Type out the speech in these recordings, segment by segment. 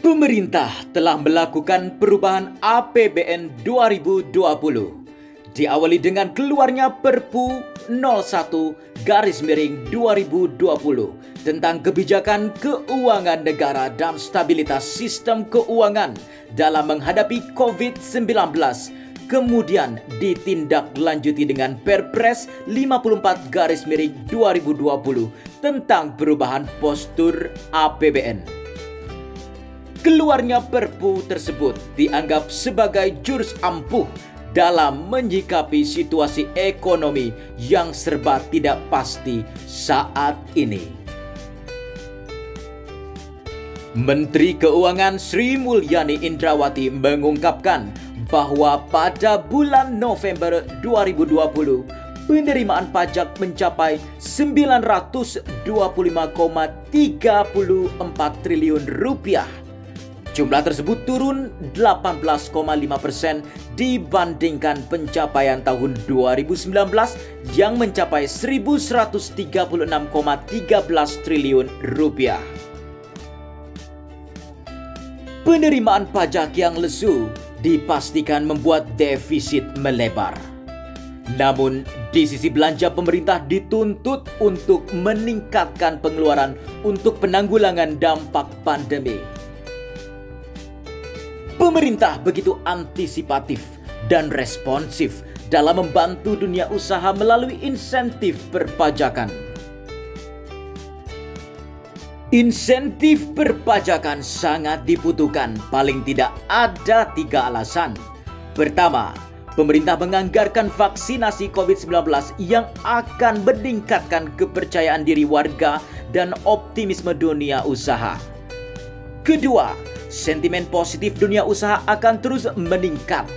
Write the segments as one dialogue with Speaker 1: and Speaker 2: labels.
Speaker 1: Pemerintah telah melakukan perubahan APBN 2020. Diawali dengan keluarnya Perpu 01/2020 tentang kebijakan keuangan negara dan stabilitas sistem keuangan dalam menghadapi COVID-19. Kemudian ditindaklanjuti dengan Perpres 54/2020 tentang perubahan postur APBN. Keluarnya Perpu tersebut dianggap sebagai jurus ampuh dalam menyikapi situasi ekonomi yang serba tidak pasti saat ini. Menteri Keuangan Sri Mulyani Indrawati mengungkapkan bahwa pada bulan November 2020, penerimaan pajak mencapai 925,34 triliun rupiah. Jumlah tersebut turun 18,5% dibandingkan pencapaian tahun 2019 yang mencapai 1.136,13 triliun rupiah. Penerimaan pajak yang lesu dipastikan membuat defisit melebar. Namun, di sisi belanja pemerintah dituntut untuk meningkatkan pengeluaran untuk penanggulangan dampak pandemi. Pemerintah begitu antisipatif dan responsif dalam membantu dunia usaha melalui insentif perpajakan. Insentif perpajakan sangat dibutuhkan, paling tidak ada 3 alasan. Pertama, pemerintah menganggarkan vaksinasi COVID-19 yang akan meningkatkan kepercayaan diri warga dan optimisme dunia usaha. Kedua, sentimen positif dunia usaha akan terus meningkat.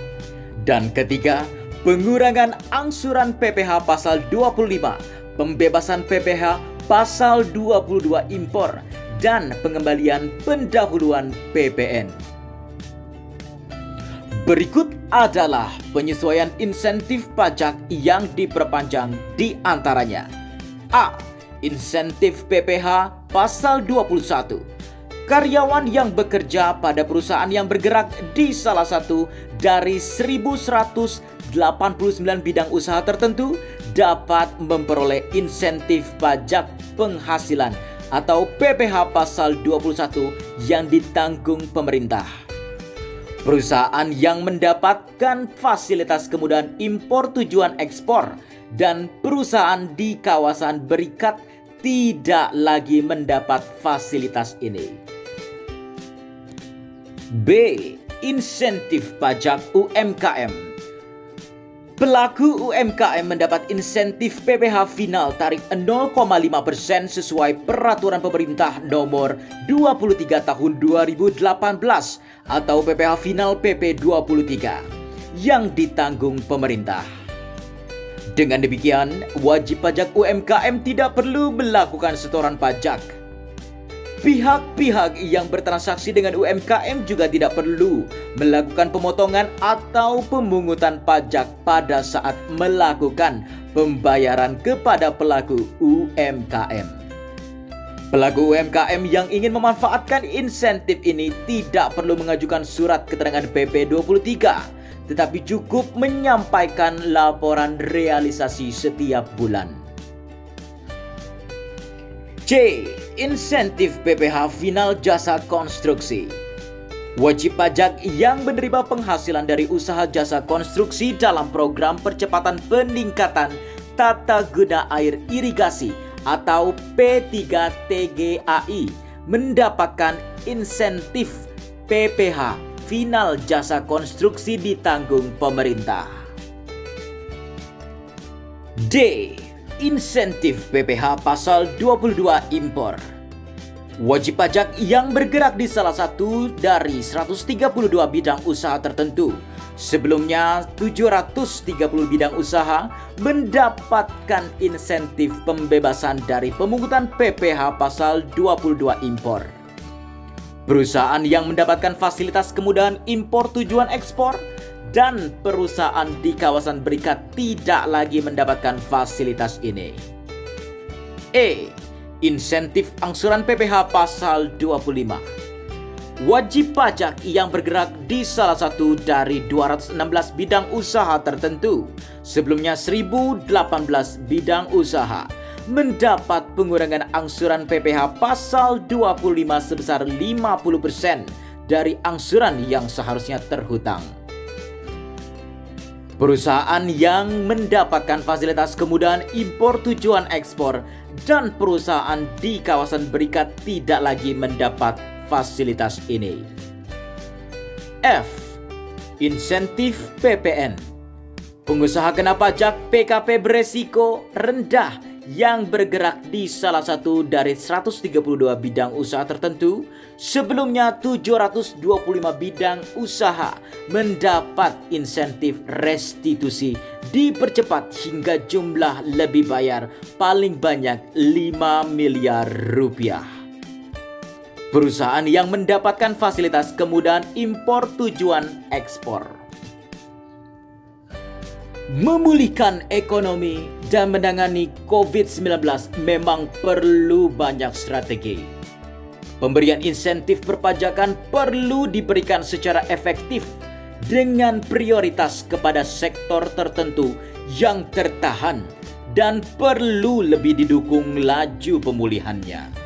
Speaker 1: Dan ketiga, pengurangan angsuran PPh pasal 25, pembebasan PPh pasal 22 impor, dan pengembalian pendahuluan PPN. Berikut adalah penyesuaian insentif pajak yang diperpanjang di antaranya. A. Insentif PPh pasal 21. Karyawan yang bekerja pada perusahaan yang bergerak di salah satu dari 1.189 bidang usaha tertentu dapat memperoleh insentif pajak penghasilan atau PPh pasal 21 yang ditanggung pemerintah. Perusahaan yang mendapatkan fasilitas kemudahan impor tujuan ekspor dan perusahaan di kawasan berikat tidak lagi mendapat fasilitas ini. B. Insentif pajak UMKM. Pelaku UMKM mendapat insentif PPh final tarif 0,5% sesuai peraturan pemerintah nomor 23 tahun 2018 atau PPh final PP 23 yang ditanggung pemerintah. Dengan demikian, wajib pajak UMKM tidak perlu melakukan setoran pajak. Pihak-pihak yang bertransaksi dengan UMKM juga tidak perlu melakukan pemotongan atau pemungutan pajak pada saat melakukan pembayaran kepada pelaku UMKM. Pelaku UMKM yang ingin memanfaatkan insentif ini tidak perlu mengajukan surat keterangan PP 23, tetapi cukup menyampaikan laporan realisasi setiap bulan. C. Insentif PPh final jasa konstruksi. Wajib pajak yang menerima penghasilan dari usaha jasa konstruksi dalam program percepatan peningkatan tata guna air irigasi atau P3TGAI mendapatkan insentif PPh final jasa konstruksi ditanggung pemerintah. D. Insentif PPh pasal 22 impor. Wajib pajak yang bergerak di salah satu dari 132 bidang usaha tertentu, sebelumnya 730 bidang usaha, mendapatkan insentif pembebasan dari pemungutan PPh pasal 22 impor. Perusahaan yang mendapatkan fasilitas kemudahan impor tujuan ekspor dan perusahaan di kawasan berikat tidak lagi mendapatkan fasilitas ini. E. Insentif angsuran PPh pasal 25. wajib pajak yang bergerak di salah satu dari 216 bidang usaha tertentu, sebelumnya 1018 bidang usaha, mendapat pengurangan angsuran PPh pasal 25 sebesar 50% dari angsuran yang seharusnya terhutang. Perusahaan yang mendapatkan fasilitas kemudahan impor tujuan ekspor dan perusahaan di kawasan berikat tidak lagi mendapat fasilitas ini. F. Insentif PPN. Pengusaha kena pajak PKP beresiko rendah yang bergerak di salah satu dari 132 bidang usaha tertentu, sebelumnya 725 bidang usaha mendapat insentif restitusi dipercepat hingga jumlah lebih bayar paling banyak 5 miliar rupiah. Perusahaan yang mendapatkan fasilitas kemudahan impor tujuan ekspor. Memulihkan ekonomi dan menangani COVID-19 memang perlu banyak strategi. Pemberian insentif perpajakan perlu diberikan secara efektif dengan prioritas kepada sektor tertentu yang tertahan dan perlu lebih didukung laju pemulihannya.